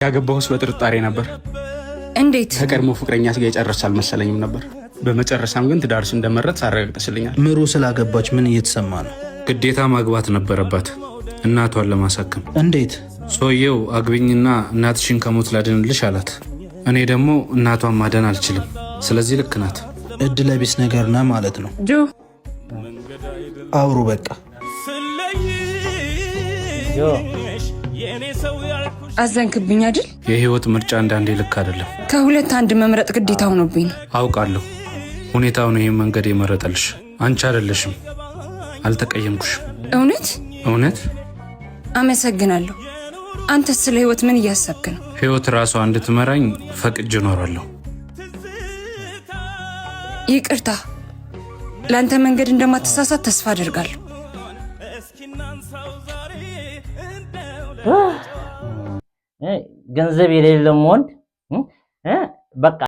ያገባሁስ በጥርጣሬ ነበር። እንዴት? ከቀድሞ ፍቅረኛት ጋር የጨረስሽ አልመሰለኝም ነበር። በመጨረሻም ግን ትዳርሽ እንደመረጥ አረጋግጠሽልኛል። ምሩ ስላገባች ምን እየተሰማ ነው? ግዴታ ማግባት ነበረባት እናቷን ለማሳከም። እንዴት? ሰውየው አግቢኝና እናትሽን ከሞት ላድንልሽ አላት። እኔ ደግሞ እናቷን ማዳን አልችልም። ስለዚህ ልክ ናት። እድለ ቢስ ነገር ና ማለት ነው። ጆ አውሩ በቃ። አዘንክብኝ አይደል? የህይወት ምርጫ አንዳንዴ ልክ አይደለም። ከሁለት አንድ መምረጥ ግዴታ ሆኖብኝ ነው። አውቃለሁ። ሁኔታው ነው ይህን መንገድ የመረጠልሽ፣ አንቺ አይደለሽም። አልተቀየምኩሽም። እውነት እውነት አመሰግናለሁ። አንተስ ስለ ህይወት ምን እያሰብክ ነው? ህይወት ራሷ እንድትመራኝ ፈቅጄ እኖራለሁ። ይቅርታ፣ ለአንተ መንገድ እንደማትሳሳት ተስፋ አደርጋለሁ። ገንዘብ የሌለው ወንድ በቃ